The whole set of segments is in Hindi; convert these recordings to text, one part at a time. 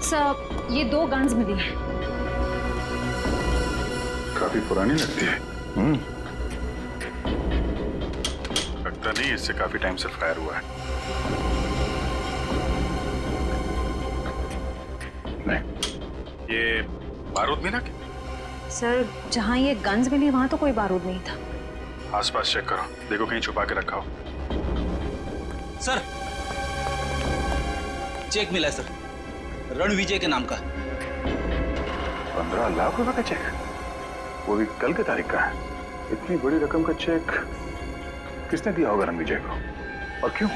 सर ये 2 गन्स मिली हैं। काफी पुरानी लगती है। लगता नहीं इससे काफी टाइम से फायर हुआ है। नहीं, ये बारूद मिला क्या? सर जहाँ ये गन्स मिली वहां तो कोई बारूद नहीं था। आसपास चेक करो, देखो कहीं छुपा के रखा हो। सर चेक मिला है सर, रणविजय के नाम का। 15 लाख रुपए का चेक, वो भी कल की तारीख का है। इतनी बड़ी रकम का चेक किसने दिया होगा रणविजय को, और क्यों?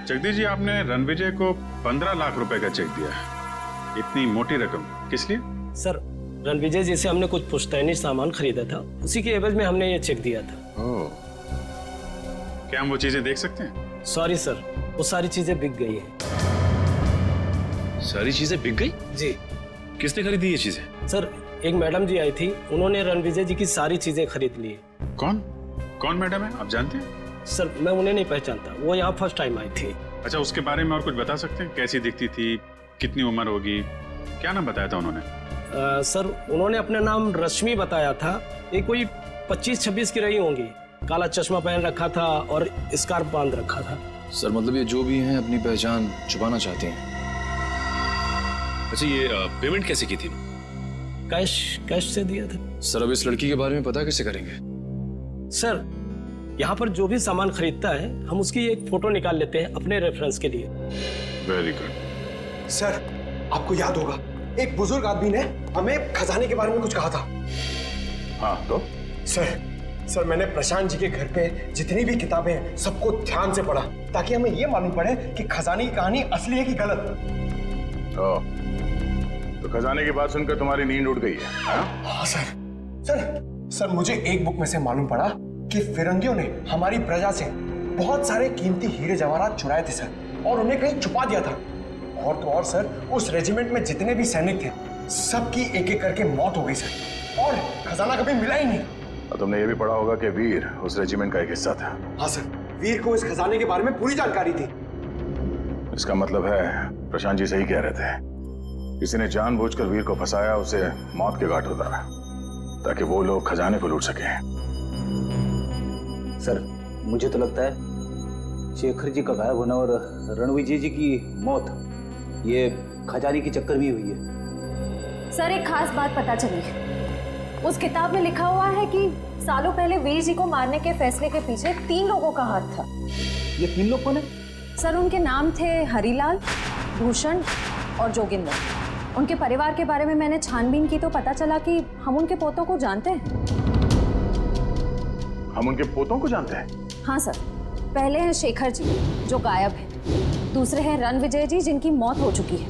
जगदीश जी, आपने रणविजय को 15 लाख रुपए का चेक दिया है। इतनी मोटी रकम किस लिए? सर रणविजय जी से हमने कुछ पुश्तैनी सामान खरीदा था, उसी के एवज में हमने ये चेक दिया था। ओह, क्या हम वो चीजें देख सकते हैं? सॉरी सर, वो सारी चीजें बिक गई हैं। सारी चीजें बिक गई? जी किसने खरीदी ये चीजें? सर, एक मैडम जी आई थी, उन्होंने रणविजय जी की सारी चीजें खरीद ली। कौन कौन मैडम है, आप जानते हैं? सर मैं उन्हें नहीं पहचानता, वो यहाँ फर्स्ट टाइम आई थी। अच्छा, उसके बारे में और कुछ बता सकते हैं? कैसी दिखती थी, कितनी उम्र होगी, क्या नाम बताया था उन्होंने? सर उन्होंने अपना नाम रश्मि बताया था। ये कोई 25-26 की रही होंगी। काला चश्मा पहन रखा था और स्कार्फ बांध रखा था। सर मतलब ये जो भी हैं अपनी पहचान छुपाना चाहते हैं। अच्छा, ये पेमेंट कैसे की थी? कैश से दिया था। सर अब इस लड़की के बारे में पता कैसे करेंगे? सर यहाँ पर जो भी सामान खरीदता है हम उसकी एक फोटो निकाल लेते हैं अपने रेफरेंस के लिए। Very good. सर आपको याद होगा, एक बुजुर्ग आदमी ने हमें खजाने के बारे में कुछ कहा था। हाँ तो? सर मैंने प्रशांत जी के घर पे जितनी भी किताबें हैं सबको ध्यान से पढ़ा, ताकि हमें ये मालूम पड़े कि खजाने की कहानी असली है कि गलत। तो खजाने की बात सुनकर तुम्हारी नींद उड़ गई है? हाँ सर मुझे एक बुक में से मालूम पड़ा कि फिरंगियों ने हमारी प्रजा से बहुत सारे कीमती हीरे जवाहरात चुराए थे सर, और उन्हें कहीं छुपा दिया था। और तो और सर, उस रेजिमेंट में जितने भी सैनिक थे सबकी एक एक करके मौत हो गई सर, और खजाना कभी मिला ही नहीं। और तुमने ये भी पढ़ा होगा कि वीर उस रेजिमेंट का एक हिस्सा था। हाँ सर, वीर को इस खजाने के बारे में पूरी जानकारी थी। इसका मतलब है प्रशांत जी सही कह रहे थे, किसी ने जानबूझकर वीर को फंसाया, उसे मौत के घाट उतारा ताकि वो लोग खजाने को लूट सके। सर मुझे तो लगता है शेखर जी का गायब होना और रणविजय जी की मौत ये खजाने की चक्कर में हुई है। सर एक खास बात पता चली, उस किताब में लिखा हुआ है कि सालों पहले वीर जी को मारने के फैसले के पीछे 3 लोगों का हाथ था। ये 3 लोग कौन है? सर उनके नाम थे हरिलाल, भूषण और जोगिंदर। उनके परिवार के बारे में मैंने छानबीन की तो पता चला कि हम उनके पोतों को जानते हैं। हम उनके पोतों को जानते हैं? हाँ सर, पहले हैं शेखर जी जो गायब है, दूसरे हैं रणविजय जी जिनकी मौत हो चुकी है,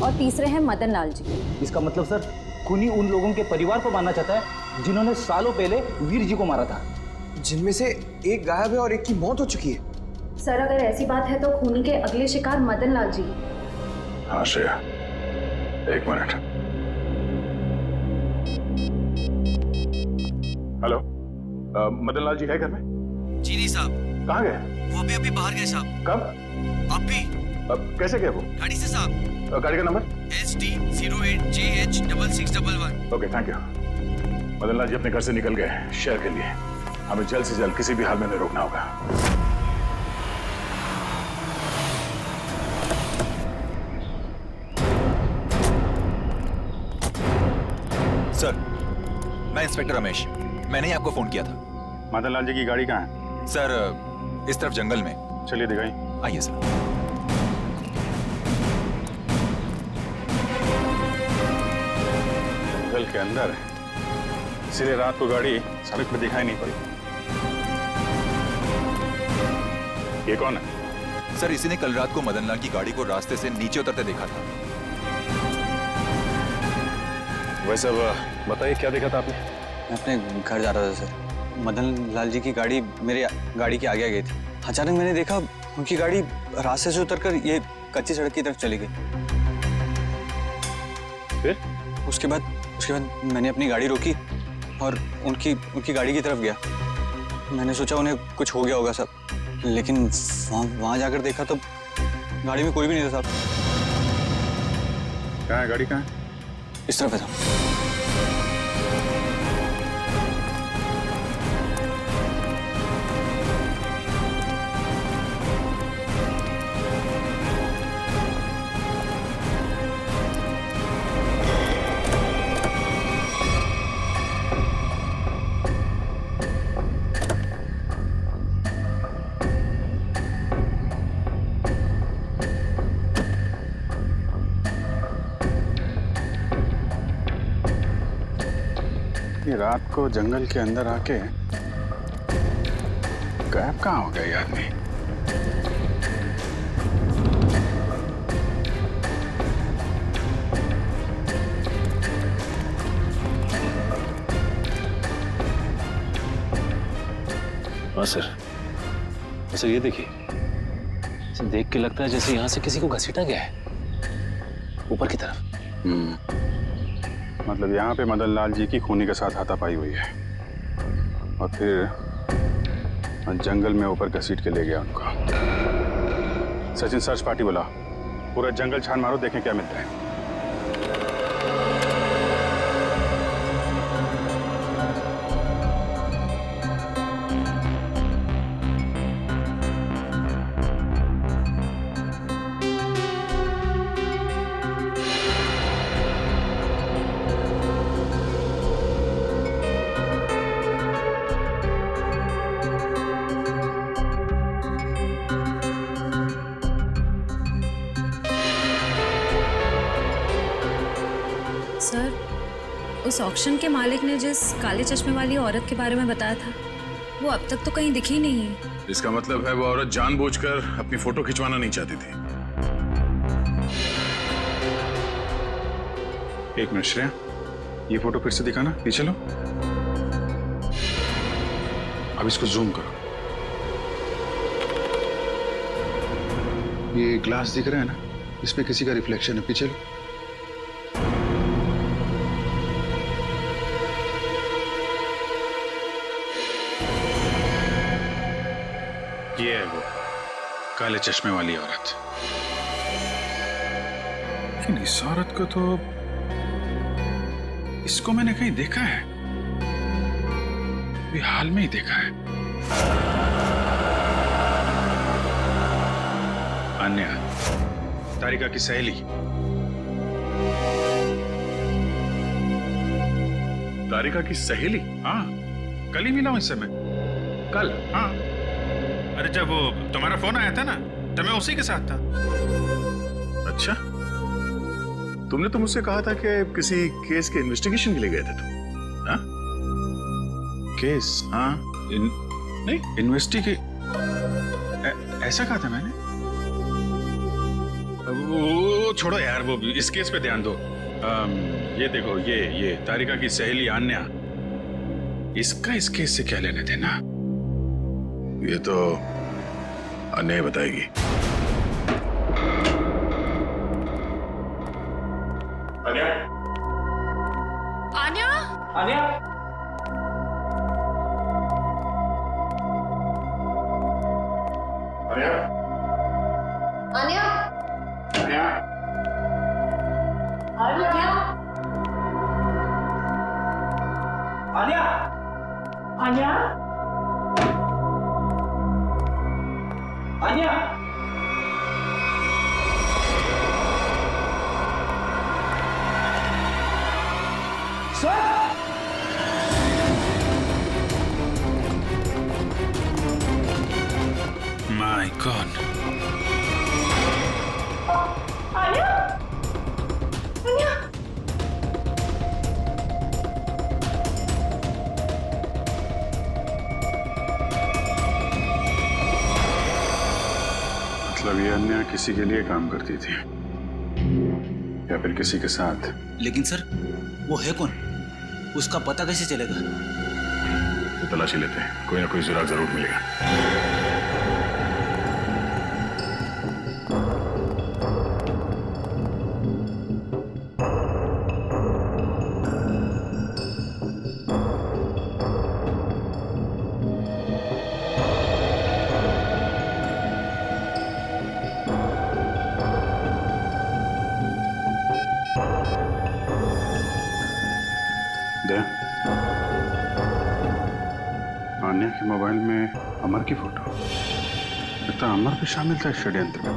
और तीसरे हैं मदन लाल जी। इसका मतलब सर खूनी उन लोगों के परिवार को मारना चाहता है जिन्होंने सालों पहले वीर जी को मारा था, जिनमें से एक गायब है और एक की मौत हो चुकी है। सर अगर ऐसी बात है तो खूनी के अगले शिकार मदन लाल जी। हाँ श्रेया, एक मिनट। हेलो, मदन लाल जी है घर में? जी नहीं साहब। कहाँ गए? वो अभी बाहर गए साहब। कब? अभी। कैसे गए वो? गाड़ी से साहब। गाड़ी का number? SD 08JH6611। Okay, thank you. Madan Lal ji अपने घर से निकल गए शहर के लिए, हमें जल्द से जल्द किसी भी हाल में नहीं रोकना होगा। सर, मैं इंस्पेक्टर रमेश, मैंने ही आपको फोन किया था। मदन लाल जी की गाड़ी कहाँ है? सर इस तरफ जंगल में। चलिए दिखाई। आइए सर। जंगल के अंदर है, इसीलिए रात को गाड़ी सड़क पर दिखाई नहीं पड़ी। ये कौन है? सर इसी ने कल रात को मदन लाल की गाड़ी को रास्ते से नीचे उतरते देखा था। वैसे अब बताइए क्या देखा था आपने? मैं अपने घर जा रहा था सर, मदन लाल जी की गाड़ी मेरे गाड़ी के आगे आ गई थी। अचानक मैंने देखा उनकी गाड़ी रास्ते से उतरकर ये कच्ची सड़क की तरफ चली गई। फिर? उसके बाद मैंने अपनी गाड़ी रोकी और उनकी गाड़ी की तरफ गया। मैंने सोचा उन्हें कुछ हो गया होगा साहब, लेकिन वहाँ जाकर देखा तो गाड़ी में कोई भी नहीं था साहब। कहाँ है गाड़ी, कहाँ है? इस तरफ है तो। ये रात को जंगल के अंदर आके गायब कहाँ हो गया ये आदमी? हाँ सर। सर ये देखिए, सर देख के लगता है जैसे यहाँ से किसी को घसीटा गया है ऊपर की तरफ। मतलब यहाँ पे मदन लाल जी की खूनी के साथ हाथापाई हुई है और फिर जंगल में ऊपर घसीट के ले गया उनको। सचिन सर्च पार्टी बोला, पूरा जंगल छान मारो, देखें क्या मिलता है। सर, उस ऑक्शन के मालिक ने जिस काले चश्मे वाली औरत के बारे में बताया था, वो अब तक तो कहीं दिखी नहीं है। इसका मतलब है वो औरत जानबूझकर अपनी फोटो खिंचवाना नहीं चाहती थी। एक मिनट श्रेया, ये फोटो फिर से दिखाना, पीछे लो। अब इसको जूम करो। ये ग्लास दिख रहा है ना, इसमें किसी का रिफ्लेक्शन है, पीछे लो। ये है वो काले चश्मे वाली औरत। लेकिन इस औरत को तो, इसको मैंने कहीं देखा है, अभी हाल में ही देखा है। अन्या, तारिका की सहेली। तारिका की सहेली? हाँ, कल ही मिला हूं इससे मैं। कल? हाँ। अरे जब वो तुम्हारा फोन आया था ना, तब मैं उसी के साथ था। अच्छा, तुमने तो मुझसे कहा था कि किसी केस के इन्वेस्टिगेशन के लिए गए थे तुम। हाँ? केस? हाँ, नहीं इन्वेस्टिगे, ऐसा कहा था मैंने। वो छोड़ो यार, वो इस केस पे ध्यान दो। ये देखो, ये तारिका की सहेली आन्या, इसका इस केस से क्या लेने देना? ये तो अन्य बताएगी। अन्या? आन्या? आन्या? अन्या? आन्या? अन्या? आन्या? आन्या? आन्या? आन्या? My God. मतलब ये अन्या किसी के लिए काम करती थी या फिर किसी के साथ? लेकिन सर, वो है कौन? उसका पता कैसे चलेगा? तो तलाशी लेते हैं, कोई ना कोई सुराग जरूर मिलेगा। दया, आन्या के मोबाइल में अमर की फोटो। लगता है अमर भी शामिल था इस षड्यंत्र में।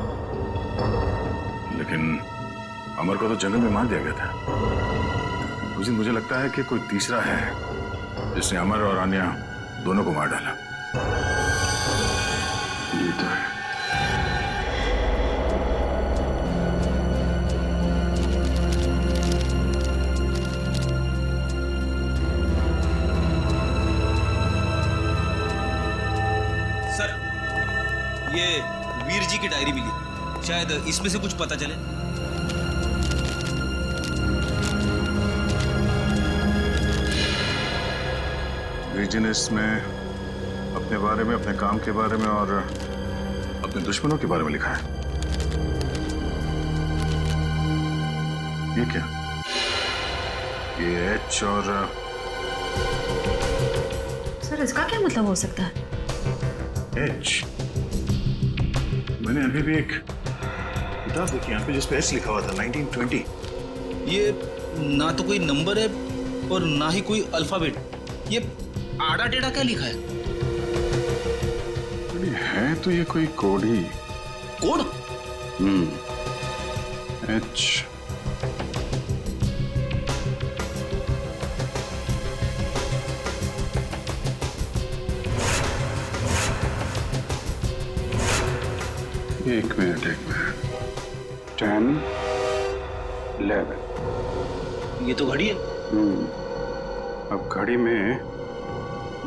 लेकिन अमर को तो जंगल में मार दिया गया था। उस दिन मुझे लगता है कि कोई तीसरा है जिसने अमर और आन्या दोनों को मार डाला। ये तो है। सर, ये वीर जी की डायरी मिली, शायद इसमें से कुछ पता चले। वीर जी ने इसमें अपने बारे में, अपने काम के बारे में और अपने दुश्मनों के बारे में लिखा है। ये क्या? ये एच और सर इसका क्या मतलब हो सकता है? एच। मैंने अभी भी एक किताब देखी यहाँ पे जिसपे एच लिखा हुआ था, 1920। ये ना तो कोई नंबर है और ना ही कोई अल्फाबेट। ये आड़ा टेढ़ा क्या लिखा है? है तो ये कोई कोड ही। कोड? एच। एक मिनट 10, 11। ये तो घड़ी है। अब घड़ी में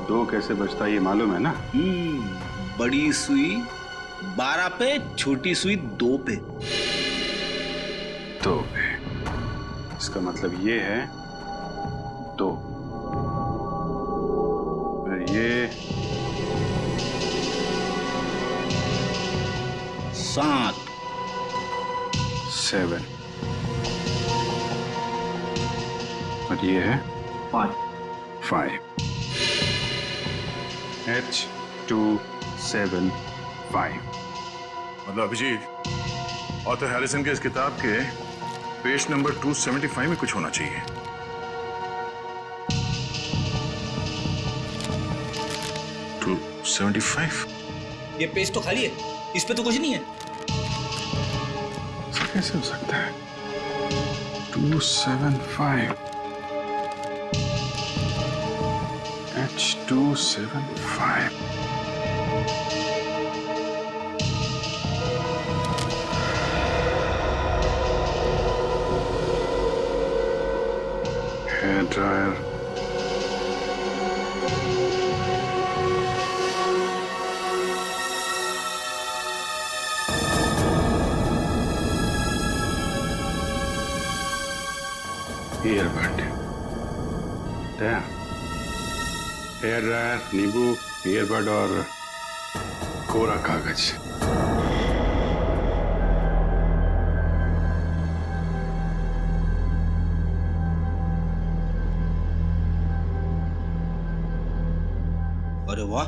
2 कैसे बजता है ये मालूम है ना? बड़ी सुई 12 पे, छोटी सुई 2 पे। 2 पे। इसका मतलब ये है 2। और ये 7, 7। और ये है 5। H275। मतलब अभिजीत, ऑथर हैरिसन के इस किताब के पेज नंबर 275 में कुछ होना चाहिए। टू 75? ये पेज तो खाली है, इस पे तो कुछ नहीं है। ऐसा कैसे हो सकता है? 275 H275। Hair dryer, earbud, hair dryer, नींबू, ईयरबड और कोरा कागज। अरे वाह,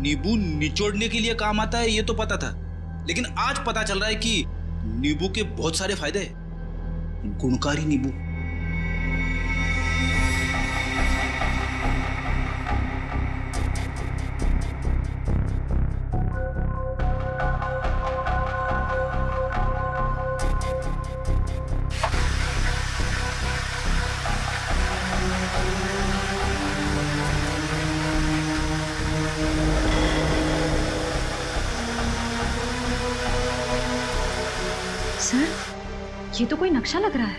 नींबू निचोड़ने के लिए काम आता है ये तो पता था, लेकिन आज पता चल रहा है कि नींबू के बहुत सारे फायदे हैं। गुणकारी नींबू। सर ये तो कोई नक्शा लग रहा है।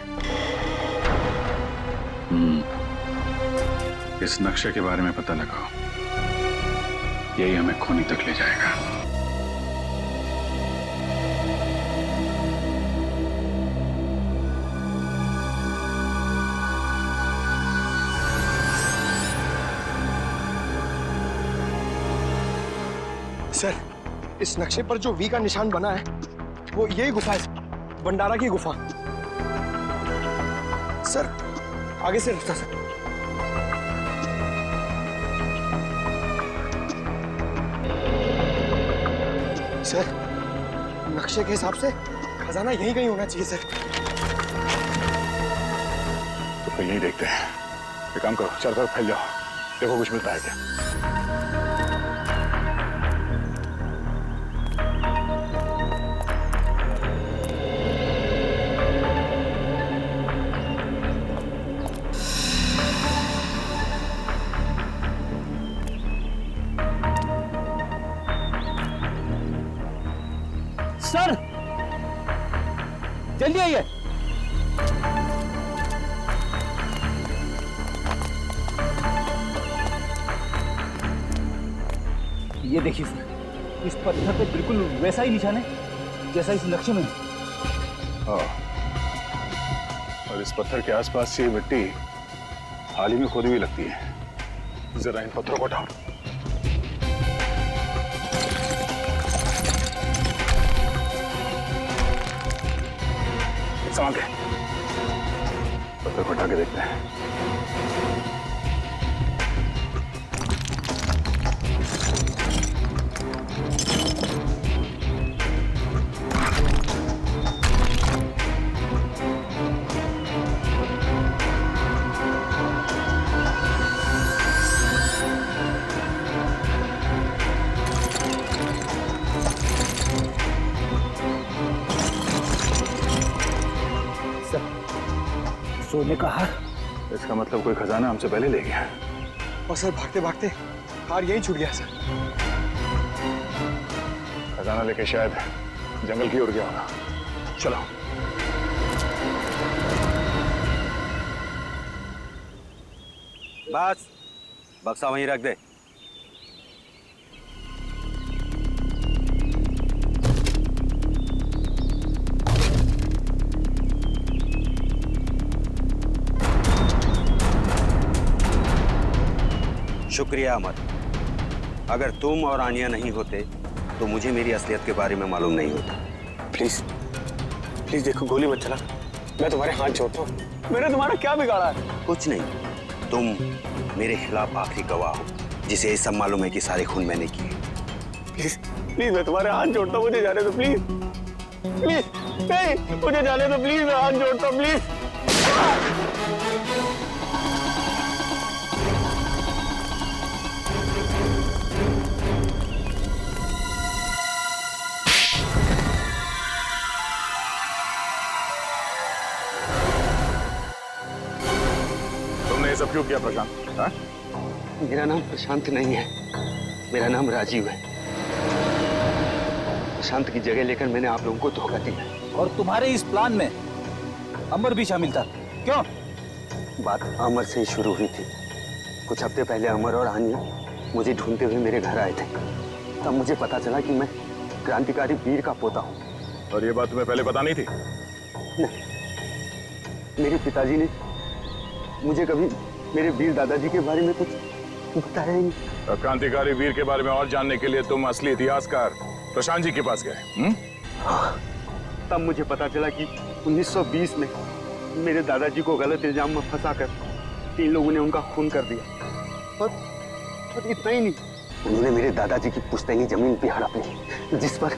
इस नक्शे के बारे में पता लगाओ, यही हमें खूनी तक ले जाएगा। सर, इस नक्शे पर जो वी का निशान बना है वो यही गुफा है, भंडारा की गुफा। सर आगे से रास्ता सर। सर नक्शे के हिसाब से खजाना यहीं कहीं होना चाहिए सर। तो यही देखते हैं। एक काम करो, चारों तरफ फैल जाओ, देखो कुछ मिलता है क्या। सर जल्दी आइए। ये देखिए सर, इस पत्थर पे बिल्कुल वैसा ही निशान है जैसा इस लक्ष्य में है। हाँ, और इस पत्थर के आसपास से मिट्टी हाल ही में खोदी हुई लगती है। जरा इन पत्थरों को उठाओ। संभाल के पत्थर को उठा के देखते हैं। सोने का हार। इसका मतलब कोई खजाना हमसे पहले ले गया। और सर भागते भागते हार यहीं छूट गया सर। खजाना लेके शायद जंगल की ओर गया होगा। चलो। बस बक्सा वहीं रख दे। शुक्रिया अमर। अगर तुम और आनिया नहीं होते तो मुझे मेरी असलियत के बारे में मालूम नहीं होता। प्लीज प्लीज देखो, गोली मत चला, मैं तुम्हारे हाथ जोड़ता हूँ। मैंने तुम्हारा क्या बिगाड़ा है? कुछ नहीं, तुम मेरे खिलाफ आखिरी गवाह हो जिसे ये सब मालूम है कि सारे खून मैंने किए। प्लीज प्लीज मैं तुम्हारे हाथ जोड़ता हूँ, मुझे जाने दो प्लीज। प्लीज नहीं, मुझे जाने दो प्लीज, मैं हाथ जोड़ता हूँ प्लीज। ये सब क्यों किया प्रशांत? हाँ? मेरा नाम प्रशांत नहीं है, मेरा नाम राजीव है। प्रशांत की जगह लेकर मैंने आप लोगों को धोखा दिया। और तुम्हारे इस प्लान में अमर भी शामिल था, क्यों? बात अमर से ही शुरू हुई थी। कुछ हफ्ते पहले अमर और आनिया मुझे ढूंढते हुए मेरे घर आए थे। तब मुझे पता चला कि मैं क्रांतिकारी वीर का पोता हूँ। और ये बात तुम्हें पहले पता नहीं थी? नहीं, मेरे पिताजी ने मुझे कभी मेरे वीर दादाजी के बारे में कुछ बताया ही नहीं। क्रांतिकारी वीर के बारे में और जानने के लिए तुम असली इतिहासकार प्रशांत जी के पास गए? हाँ, तब मुझे पता चला कि 1920 में मेरे दादाजी को गलत इल्जाम में फंसाकर 3 लोगों ने उनका खून कर दिया। और इतना ही नहीं, उन्होंने मेरे दादाजी की पुश्तैनी जमीन भी हड़प ली, जिस पर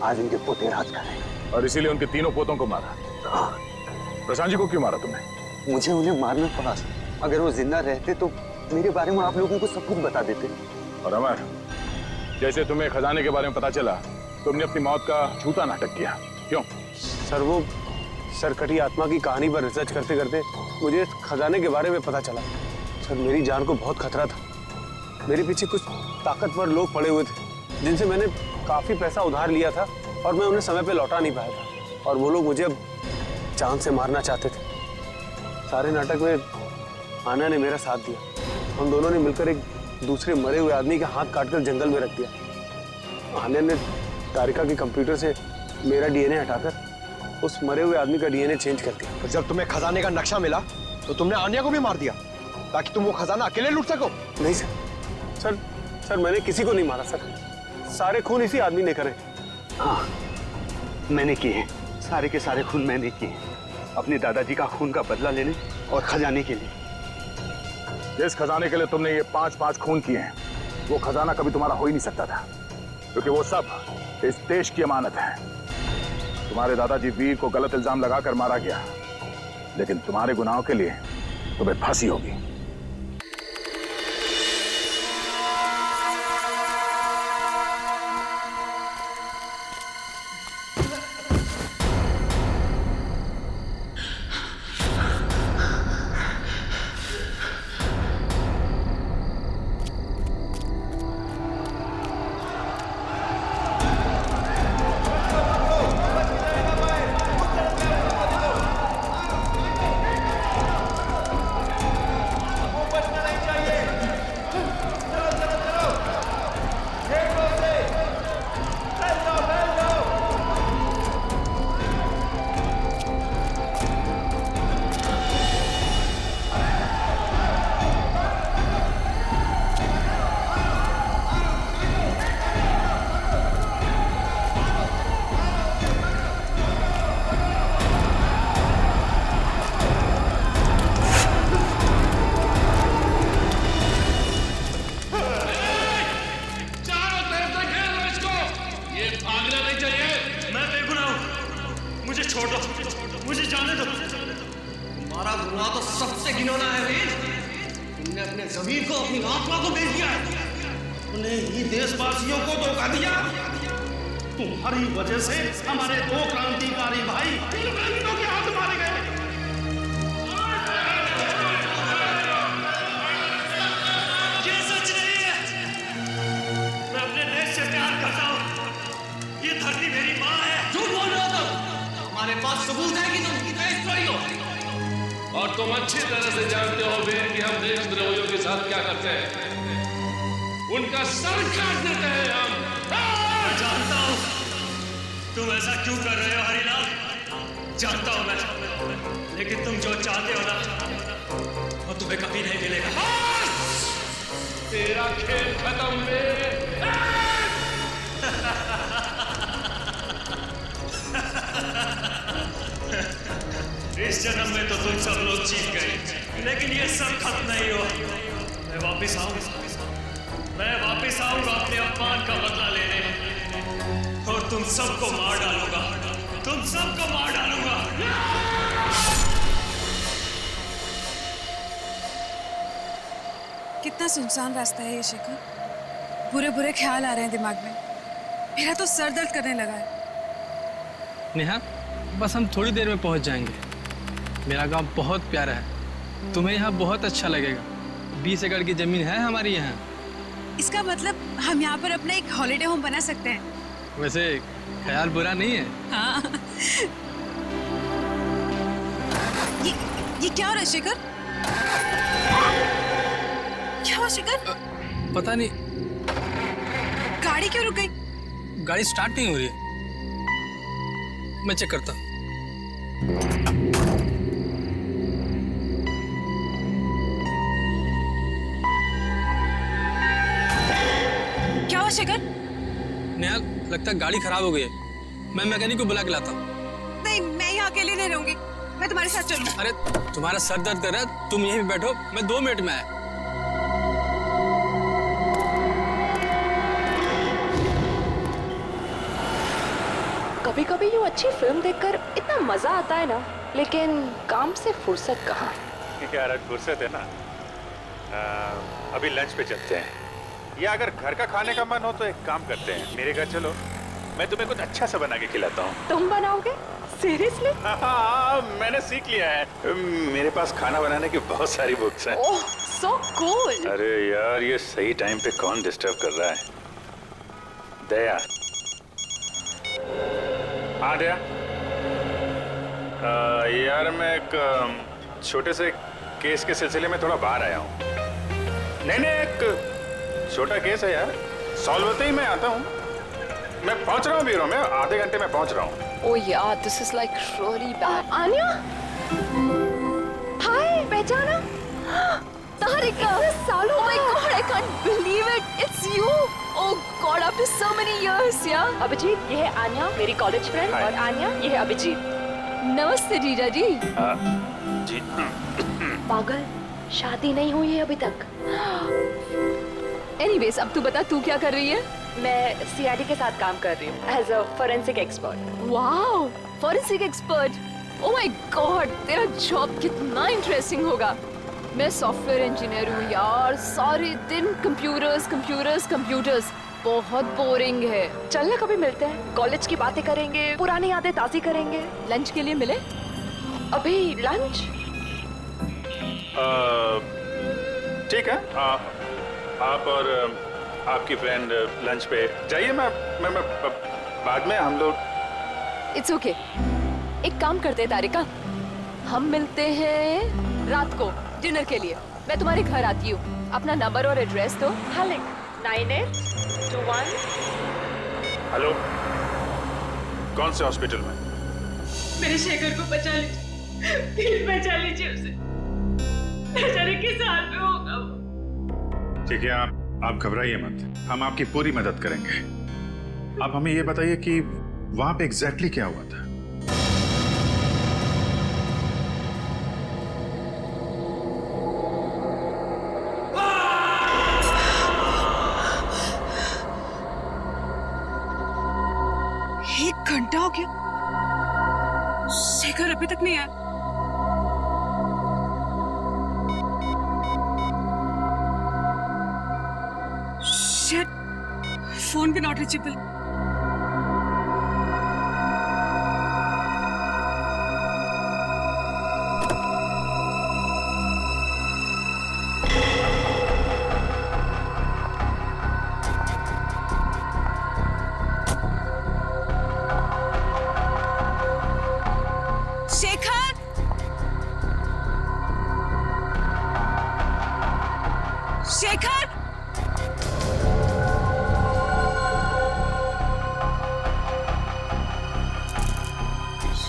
आज उनके पोते राज कर रहे हैं। और इसीलिए उनके तीनों पोतों को मारा? हाँ। प्रशांत जी को क्यों मारा तुमने? मुझे उन्हें मारना पड़ा। अगर वो जिंदा रहते तो मेरे बारे में आप लोगों को सब कुछ बता देते। और अमर, जैसे तुम्हें खजाने के बारे में पता चला, तुमने अपनी मौत का झूठा नाटक किया, क्यों? सर वो सरकटी आत्मा की कहानी पर रिसर्च करते करते मुझे खजाने के बारे में पता चला। सर मेरी जान को बहुत खतरा था। मेरे पीछे कुछ ताकतवर लोग पड़े हुए थे जिनसे मैंने काफी पैसा उधार लिया था और मैं उन्हें समय पे लौटा नहीं पाया था। और वो लोग मुझे अब जान से मारना चाहते थे। सारे नाटक में आना ने मेरा साथ दिया। हम दोनों ने मिलकर एक दूसरे मरे हुए आदमी के हाथ काटकर जंगल में रख दिया। आन्या ने तारिका के कंप्यूटर से मेरा डीएनए हटाकर उस मरे हुए आदमी का डीएनए चेंज कर दिया। और जब तुम्हें खजाने का नक्शा मिला तो तुमने आन्या को भी मार दिया ताकि तुम वो खजाना अकेले लूट सको? नहीं सर मैंने किसी को नहीं मारा सर। सारे खून इसी आदमी ने करे। हाँ, मैंने किए हैं। सारे के सारे खून मैंने किए हैं, अपने दादाजी का खून का बदला लेने और खजाने के लिए। जिस खजाने के लिए तुमने ये 5-5 खून किए हैं, वो खजाना कभी तुम्हारा हो ही नहीं सकता था, क्योंकि वो सब इस देश की अमानत है। तुम्हारे दादाजी वीर को गलत इल्जाम लगाकर मारा गया, लेकिन तुम्हारे गुनाहों के लिए तो फिर फांसी होगी। तुम्हारी वजह से हमारे दो क्रांतिकारी भाई फिलिपाइनों के हाथ मारे गए। ये सच नहीं है। मैं अपने देश से प्यार करता हूँ। ये धरती मेरी माँ है। झूठ बोल रहे हो तुम। हमारे पास सबूत है कि तुम देशद्रोही हो। और तुम अच्छी तरह से जानते हो वीर कि हम देशद्रोहियों के साथ क्या करते हैं। उनका सर काट देते हैं हम। मैं जानता हूँ तुम ऐसा क्यों कर रहे हो हरिलाल। जानता हूँ मैं, लेकिन तुम जो चाहते हो ना वो तुम्हें कभी नहीं मिलेगा। तेरा खेल खत्म वीर। इस जन्म में तो तुम सब लोग जीत गए, लेकिन ये सब खत्म नहीं हो। मैं वापिस आऊंगा अपने अपमान का बदला लेने, और तुम सबको मार डालूंगा। कितना सुनसान रास्ता है ये शेखर। बुरे बुरे ख्याल आ रहे हैं दिमाग में। मेरा तो सर दर्द करने लगा है। नेहा, बस हम थोड़ी देर में पहुंच जाएंगे। मेरा गांव बहुत प्यारा है, तुम्हें यहाँ बहुत अच्छा लगेगा। 20 एकड़ की जमीन है हमारी यहाँ। इसका मतलब हम यहाँ पर अपना एक हॉलिडे होम बना सकते हैं। वैसे ख्याल बुरा नहीं है। हाँ। ये क्या हो रहा है शेखर? क्या हुआ शेखर? पता नहीं। गाड़ी क्यों रुक गई? गाड़ी स्टार्ट नहीं हो रही है। मैं चेक करता हूँ। क्या हुआ शेखर? नेहा, लगता है गाड़ी खराब हो गई है। मैं मैकेनिक को बुला के लाता हूँ। नहीं, मैं यहाँ अकेले नहीं रहूंगी। मैं तुम्हारे साथ चलूं। अरे तुम्हारा सर दर्द कर रहा है, तुम यहीं पे बैठो, मैं 2 मिनट में आया। कभी कभी यूँ अच्छी फिल्म देखकर इतना मजा आता है ना, लेकिन काम से फुर्सत कहाँ। यार आज फुर्सत है ना। अभी लंच पे चलते हैं, या अगर घर का खाने का मन हो तो एक काम करते हैं, मेरे घर चलो, मैं तुम्हें कुछ अच्छा सा बना के खिलाता हूँ। तुम बनाओगे? सीरियसली? हाँ, मैंने सीख लिया है। मेरे पास खाना बनाने की बहुत सारी बुक्स हैं। ओह, सो कूल। अरे यार, ये सही टाइम पे कौन डिस्टर्ब कर रहा है? दया। हाँ दया। यार मैं एक छोटे से केस के सिलसिले में थोड़ा बाहर आया हूँ। नहीं, एक छोटा केस है यार, सॉल्व होते ही मैं आता हूँ। मैं पहुँच रहा हूँ ब्यूरो में, आधे घंटे में पहुँच रहा हूँ। Oh yeah, this is like really bad. Anya? Hi, पहचाना? Tarika! Salu! Oh my God, I can't believe it. It's you. Oh God, after so many years, yeah. Abhijit, ये है आन्या, मेरी कॉलेज फ्रेंड, और आन्या, ये है अभिजीत। नमस्ते जीजा जी। जी। पागल, शादी नहीं हुई है अभी तक। Anyways, अब तू बता तू क्या कर रही है? मैं सीआईडी के साथ काम कर रही हूँ as a forensic expert. Wow, forensic expert. Oh my god, तेरा जॉब कितना इंटरेस्टिंग होगा। मैं सॉफ्टवेयर इंजीनियर हूँ यार, सारे दिन कंप्यूटर्स कंप्यूटर्स कंप्यूटर्स, बहुत बोरिंग है। चल ना कभी मिलते हैं, कॉलेज की बातें करेंगे, पुरानी यादें ताज़ी करेंगे। लंच के लिए मिले? अभी लंच? ठीक है, आप और आपकी फ्रेंड लंच पे जाइए। मैं बाद में हम लोग। इट्स ओके, एक काम करते हैं तारिका, हम मिलते हैं रात को डिनर के लिए। मैं तुम्हारे घर आती हूँ, अपना नंबर और एड्रेस दो। हाँ, 9821। हेलो, कौन से हॉस्पिटल में? मेरे शेखर को बचा लीजिए, प्लीज बचा लीजिए उसे, न जाने किस हाल में होगा वो। ठीक है, आप घबराइए मत, हम आपकी पूरी मदद करेंगे। आप हमें ये बताइए कि वहां पे एग्जैक्टली क्या हुआ था? एक घंटा हो गया, शेखर अभी तक नहीं आया। शिट, फोन भी नॉट रीचेबल। शेखर,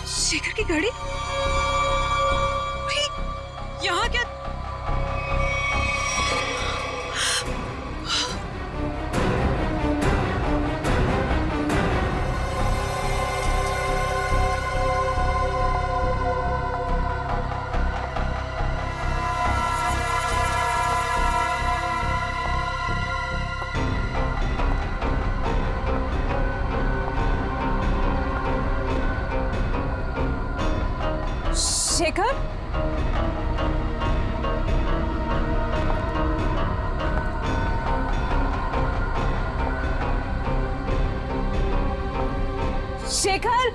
शेखर की गाड़ी यहाँ क्या? शेखर, शेखर,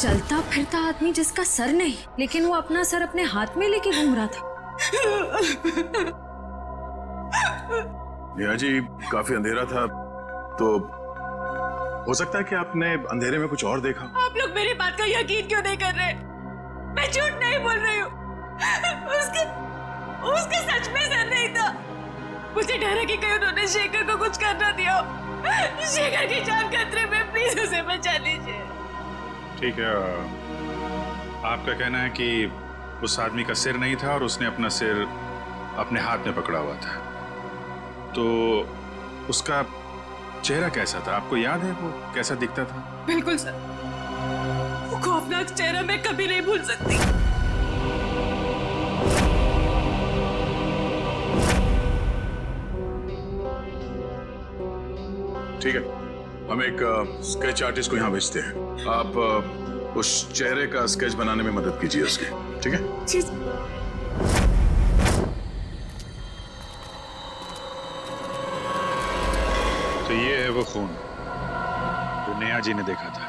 चलता फिरता आदमी जिसका सर नहीं, लेकिन वो अपना सर अपने हाथ में लेके घूम रहा था। नेहा जी, काफी अंधेरा था, तो हो सकता है कि आपने अंधेरे में कुछ और देखा। आप लोग मेरी बात का यकीन क्यों नहीं कर रहे? मैं झूठ नहीं बोल रही हूँ, उसके सच में सर नहीं था। मुझे डर है कि कहीं उन्होंने शेखर को कुछ कर ना दिया हो। शेखर की जान खतरे में, प्लीज उसे बचा लीजिए। ठीक है, आपका कहना है कि उस आदमी का सिर नहीं था और उसने अपना सिर अपने हाथ में पकड़ा हुआ था, तो उसका चेहरा कैसा था? आपको याद है वो कैसा दिखता था? बिल्कुल सर, वो खौफनाक चेहरा मैं कभी नहीं भूल सकती। ठीक है, हम एक स्केच आर्टिस्ट को यहाँ भेजते हैं। आप उस चेहरे का स्केच बनाने में मदद कीजिए उसकी, ठीक है? जी। तो ये है वो खून जो नेहा जी ने देखा था,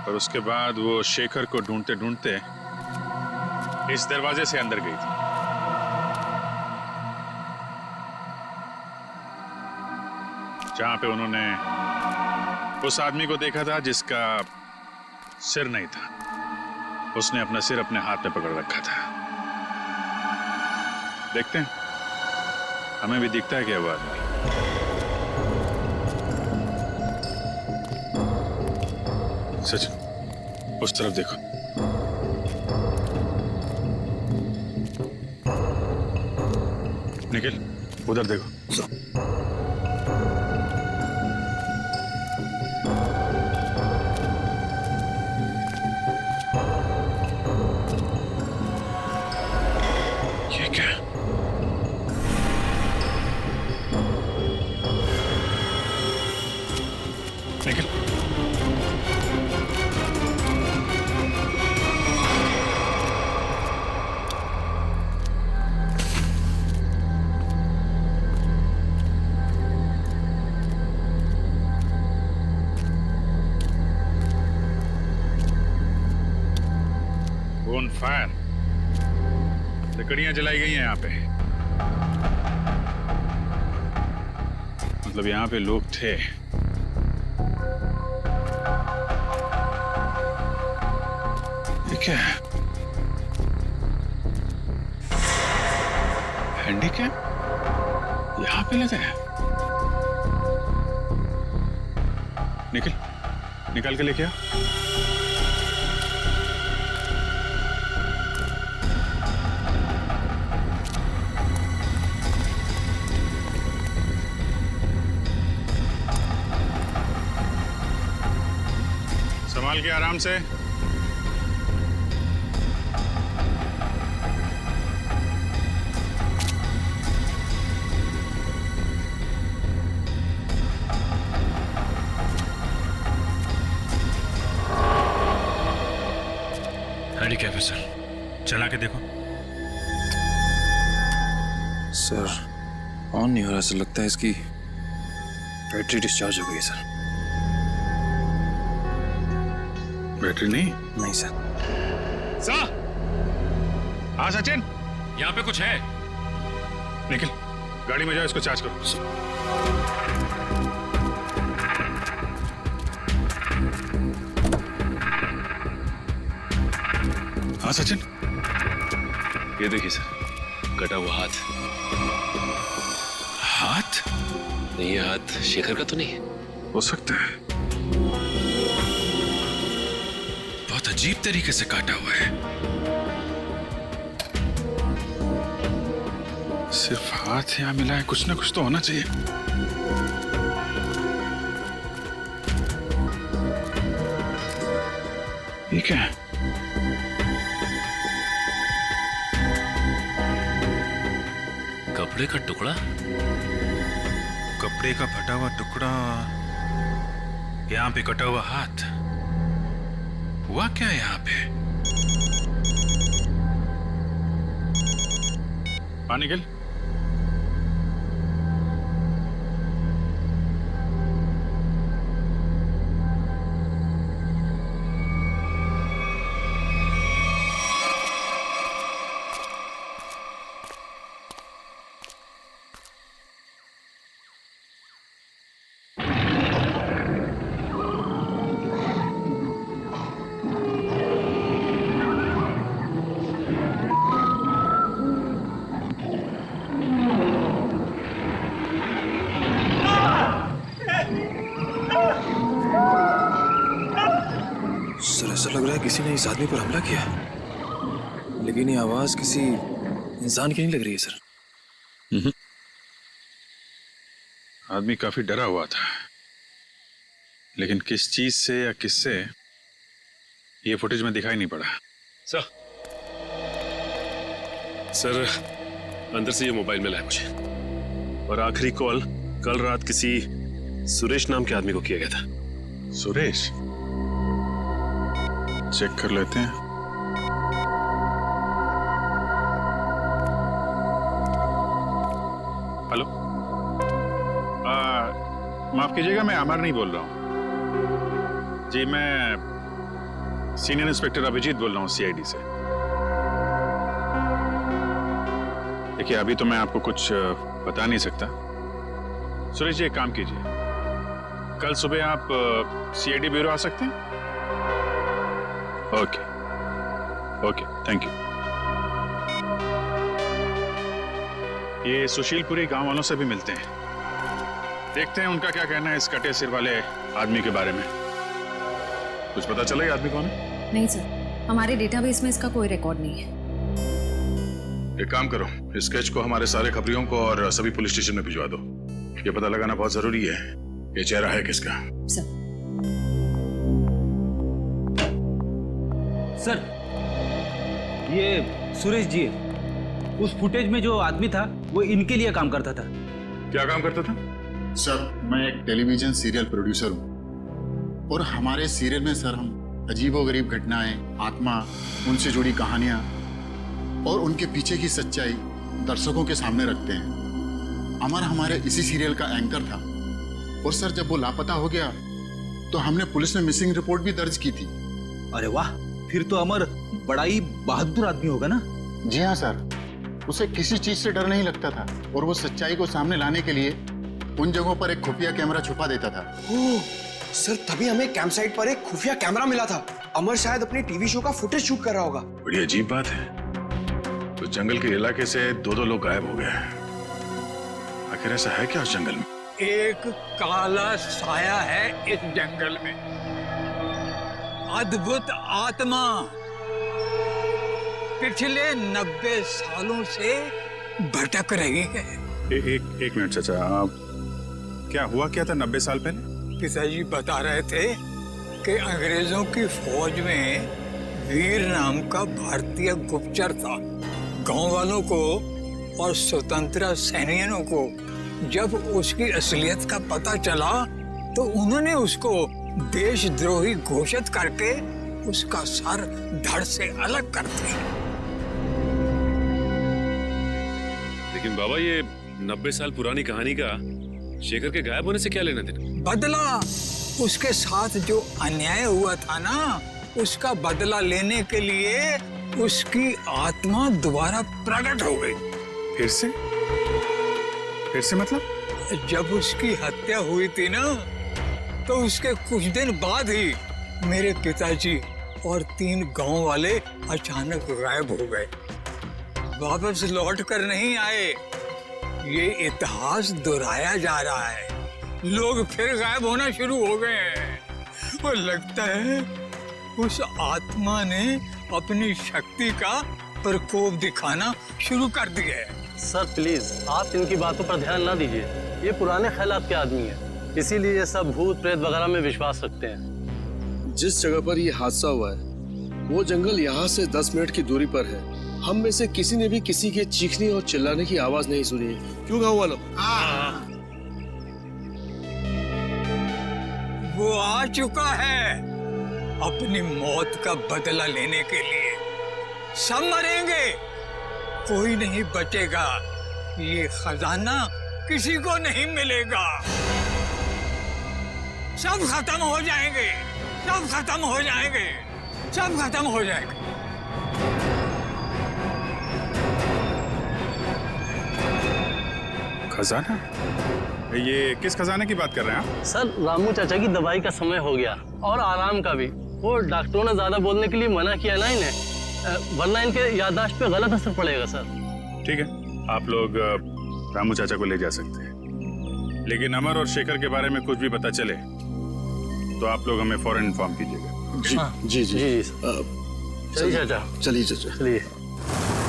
और उसके बाद वो शेखर को ढूंढते ढूंढते इस दरवाजे से अंदर गई थी। जहां पे उन्होंने उस आदमी को देखा था जिसका सिर नहीं था। उसने अपना सिर अपने हाथ में पकड़ रखा था। देखते हैं, हमें भी दिखता है क्या वो आदमी। सचिन, उस तरफ देखो। निखिल, उधर देखो। ये क्या? निखिल, फायर, लकड़ियां जलाई गई हैं यहाँ पे। मतलब यहाँ पे लोग थे। ये क्या है? हैंडीकैप यहाँ पे लगा है। निकल, निकाल के लेके आ। संभाल के आराम से। हैंडीकैप है सर, चला के देखो। सर ऑन नहीं हो रहा सर, लगता है इसकी बैटरी डिस्चार्ज हो गई सर। बैटरी नहीं? नहीं सर। हाँ सचिन, यहाँ पे कुछ है। निखिल, गाड़ी में जाओ, इसको चार्ज करो। हाँ सचिन, ये देखिए सर, कटा हुआ हाथ। हाथ? नहीं, ये हाथ शेखर का तो नहीं? हो सकता है। बहुत अजीब तरीके से काटा हुआ है। सिर्फ हाथ यहाँ मिला है, कुछ ना कुछ तो होना चाहिए। ये क्या है? कपड़े का टुकड़ा? कपड़े का फटा हुआ टुकड़ा, यहाँ पे कटा हुआ हाथ। हुआ क्या यहाँ पे? हाँ निखिल, सर ऐसा लग रहा है किसी ने इस आदमी पर हमला किया, लेकिन ये आवाज किसी इंसान की नहीं लग रही है सर। आदमी काफी डरा हुआ था, लेकिन किस चीज से या किससे ये फुटेज में दिखाई नहीं पड़ा। सर अंदर से ये मोबाइल मिला है मुझे, और आखिरी कॉल कल रात किसी सुरेश नाम के आदमी को किया गया था। सुरेश? चेक कर लेते हैं। हेलो, माफ कीजिएगा, मैं अमर नहीं बोल रहा हूं जी। मैं सीनियर इंस्पेक्टर अभिजीत बोल रहा हूं, सीआईडी से। देखिए, अभी तो मैं आपको कुछ बता नहीं सकता। सुरेश जी, एक काम कीजिए, कल सुबह आप सीआईडी ब्यूरो आ सकते हैं? Okay okay, thank you. ये सुशीलपुरी गांव वालों से भी मिलते हैं, देखते हैं उनका क्या कहना है इस कटे सिर वाले आदमी के बारे में। कुछ पता चला ये आदमी कौन है? नहीं सर, हमारे डेटाबेस में इसका कोई रिकॉर्ड नहीं है। एक काम करो, इस स्केच को हमारे सारे खबरियों को और सभी पुलिस स्टेशन में भिजवा दो। ये पता लगाना बहुत जरूरी है ये चेहरा है किसका। सर, ये सुरेश जी है। उस फुटेज में जो आदमी था वो इनके लिए काम करता था। क्या काम करता था? सर, मैं एक टेलीविजन सीरियल प्रोड्यूसर हूँ और हमारे सीरियल में सर हम अजीबोगरीब घटनाएं, आत्मा, उनसे जुड़ी कहानियां और उनके पीछे की सच्चाई दर्शकों के सामने रखते हैं। अमर हमारे इसी सीरियल का एंकर था और सर जब वो लापता हो गया तो हमने पुलिस में मिसिंग रिपोर्ट भी दर्ज की थी। अरे वाह, फिर तो अमर बड़ा ही बहादुर आदमी होगा ना? जी हाँ सर, उसे किसी चीज से डर नहीं लगता था और वो सच्चाई को सामने लाने के लिए उन जगहों पर एक खुफिया कैमरा छुपा देता था। ओह, सर तभी हमें कैंप साइट पर एक खुफिया कैमरा मिला था। अमर शायद अपने टीवी शो का फुटेज शूट कर रहा होगा। बड़ी अजीब बात है, तो जंगल के इलाके से दो लोग गायब हो गए। आखिर ऐसा है क्या उस जंगल में? एक काला साया है इस जंगल में, अद्भुत आत्मा। पिछले 90 सालों से भटक रही है। एक मिनट चाचा, क्या हुआ क्या था 90 साल पहले? पिताजी बता रहे थे कि अंग्रेजों की फौज में वीर नाम का भारतीय गुप्तचर था। गांव वालों को और स्वतंत्रता सेनानियों को जब उसकी असलियत का पता चला तो उन्होंने उसको देशद्रोही घोषित करके उसका सर धड़ से अलग कर दिया। लेकिन बाबा, ये 90 साल पुरानी कहानी का शेखर के गायब होने से क्या लेना देना? बदला, उसके साथ जो अन्याय हुआ था ना, उसका बदला लेने के लिए उसकी आत्मा दोबारा प्रकट हो गई। फिर से मतलब? जब उसकी हत्या हुई थी ना, तो उसके कुछ दिन बाद ही मेरे पिताजी और 3 गांव वाले अचानक गायब हो गए। वापस लौट कर नहीं आए। ये इतिहास दोहराया जा रहा है। लोग फिर गायब होना शुरू हो गए हैं और लगता है उस आत्मा ने अपनी शक्ति का प्रकोप दिखाना शुरू कर दिया है। सर प्लीज, आप इनकी बातों पर ध्यान ना दीजिए। ये पुराने ख्यालात के आदमी है, इसीलिए ये सब भूत प्रेत वगैरह में विश्वास रखते हैं। जिस जगह पर ये हादसा हुआ है वो जंगल यहाँ से 10 मिनट की दूरी पर है। हम में से किसी ने भी किसी के चीखने और चिल्लाने की आवाज नहीं सुनी। क्यों गाँव वालों? वो आ चुका है अपनी मौत का बदला लेने के लिए। सब मरेंगे, कोई नहीं बचेगा। ये खजाना किसी को नहीं मिलेगा। सब खत्म हो जाएंगे, सब खत्म हो जाएंगे, सब खत्म हो जाएंगे। खजाना? ये किस खजाने की बात कर रहे हैं आप? सर, रामू चाचा की दवाई का समय हो गया और आराम का भी। वो डॉक्टरों ने ज्यादा बोलने के लिए मना किया ना इन्हें, वरना इनके याददाश्त पे गलत असर पड़ेगा सर। ठीक है, आप लोग रामू चाचा को ले जा सकते हैं, लेकिन अमर और शेखर के बारे में कुछ भी पता चले तो आप लोग हमें फौरन इन्फॉर्म कीजिएगा। जी जी जी। चलिए चाचा, चलिए चाचा, चलिए।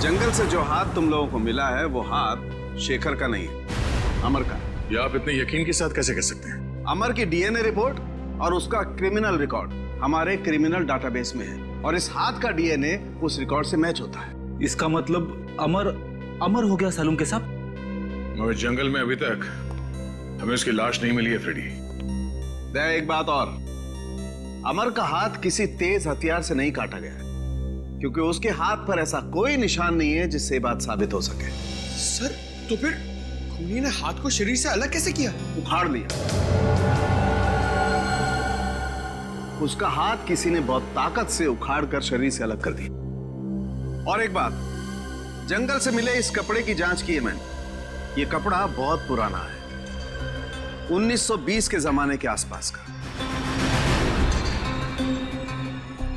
जंगल से जो हाथ तुम लोगों को मिला है वो हाथ शेखर का नहीं है, अमर का। ये आप इतने यकीन के साथ कैसे कह सकते हैं? अमर की डीएनए रिपोर्ट और उसका क्रिमिनल रिकॉर्ड हमारे क्रिमिनल डाटाबेस में है और इस हाथ का डीएनए उस रिकॉर्ड से मैच होता है। इसका मतलब अमर हो गया सालूम के साथ? मगर जंगल में अभी तक हमें उसकी लाश नहीं मिली है फ्रेडी। एक बात और, अमर का हाथ किसी तेज हथियार से नहीं काटा गया है, क्योंकि उसके हाथ पर ऐसा कोई निशान नहीं है जिससे बात साबित हो सके। सर, तो फिर खूनी ने हाथ को शरीर से अलग कैसे किया? उखाड़ लिया। उसका हाथ किसी ने बहुत ताकत से उखाड़ कर शरीर से अलग कर दिया। और एक बात, जंगल से मिले इस कपड़े की जांच की है मैंने। ये कपड़ा बहुत पुराना है 1920 के जमाने के आसपास का।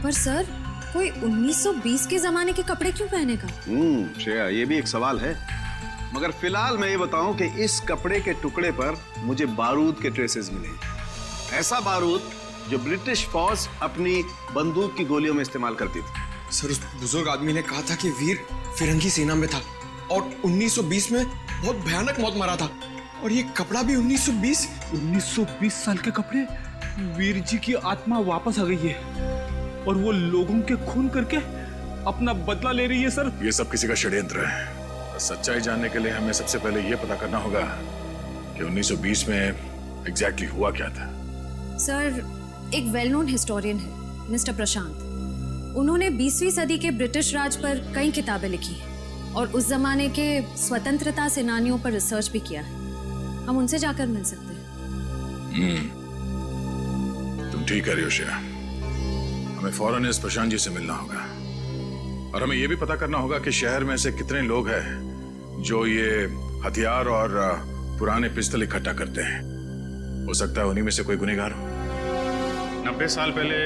पर सर, कोई 1920 के जमाने के कपड़े क्यों पहनेगा? श्रेया, ये भी एक सवाल है। मगर फिलहाल मैं ये बताऊं कि इस कपड़े के टुकड़े पर मुझे बारूद के ट्रेसेस मिले। ऐसा बारूद जो ब्रिटिश फौज अपनी बंदूक की गोलियों में इस्तेमाल करती थी। सर, उस बुजुर्ग आदमी ने कहा था कि वीर फिरंगी सेना में था और 1920 में बहुत भयानक मौत मरा था। और ये कपड़ा भी 1920। 1920 साल के कपड़े। वीर जी की आत्मा वापस आ गई है और वो लोगों के खून करके अपना बदला ले रही है सर। ये सब किसी का षड्यंत्र है। सच्चाई जानने के लिए हमें सबसे पहले ये पता करना होगा कि 1920 में एग्जैक्टली हुआ क्या था। सर, एक वेल नोन हिस्टोरियन है मिस्टर प्रशांत। उन्होंने 20वीं सदी के ब्रिटिश राज पर कई किताबें लिखी हैं और उस जमाने के स्वतंत्रता सेनानियों पर रिसर्च भी किया है। हम उनसे जाकर मिल सकते हैं। तुम ठीक कह रही हो श्रेया। हमें फौरन इस प्रशांत जी से मिलना होगा और हमें यह भी पता करना होगा कि शहर में ऐसे कितने लोग हैं जो ये हथियार और पुराने पिस्तल इकट्ठा करते हैं। हो सकता है उन्हीं में से कोई गुनहगार हो। 90 साल पहले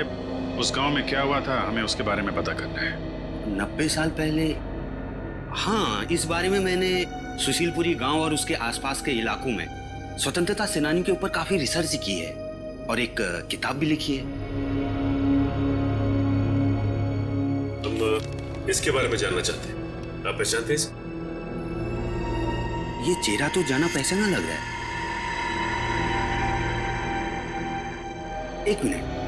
उस गांव में क्या हुआ था, हमें उसके बारे में पता करना है। 90 साल पहले? हाँ, इस बारे में मैंने सुशीलपुरी गांव और उसके आसपास के इलाकों में स्वतंत्रता सेनानियों के ऊपर काफी रिसर्च की है और एक किताब भी लिखी है। तुम इसके बारे में जानना चाहते हैं? आप पहचानते हैं? ये चेहरा तो जाना पहचाना लग रहा है। एक मिनट।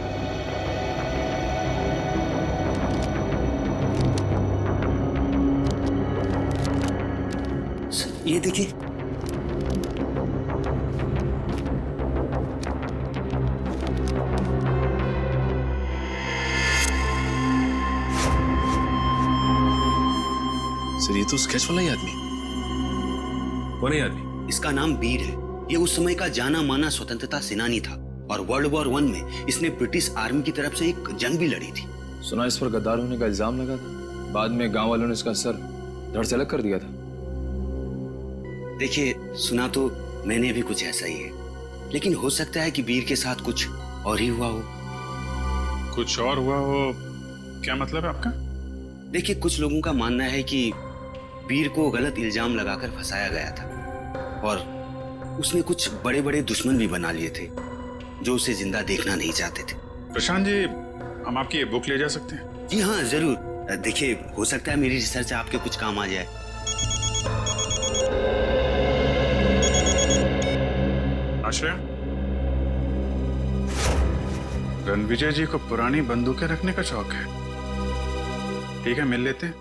ये देखिए। सर, ये तो स्केच वाला ही आदमी। कौन है आदमी? इसका नाम वीर है। ये उस समय का जाना माना स्वतंत्रता सेनानी था और वर्ल्ड वॉर 1 में इसने ब्रिटिश आर्मी की तरफ से एक जंग भी लड़ी थी। सुना इस पर गद्दार होने का इल्जाम लगा था। बाद में गांव वालों ने इसका सर धड़ से अलग कर दिया था। देखिए, सुना तो मैंने भी कुछ ऐसा ही है, लेकिन हो सकता है कि वीर के साथ कुछ और ही हुआ हो। कुछ और हुआ हो? क्या मतलब है आपका? देखिए, कुछ लोगों का मानना है कि वीर को गलत इल्जाम लगाकर फंसाया गया था और उसने कुछ बड़े बड़े दुश्मन भी बना लिए थे जो उसे जिंदा देखना नहीं चाहते थे। प्रशांत जी, हम आपकी ये बुक ले जा सकते हैं? जी हाँ, जरूर। देखिए, हो सकता है मेरी रिसर्च आपके कुछ काम आ जाए। आश्रय, रणविजय जी को पुरानी बंदूकें रखने का शौक है। ठीक है, मिल लेते हैं।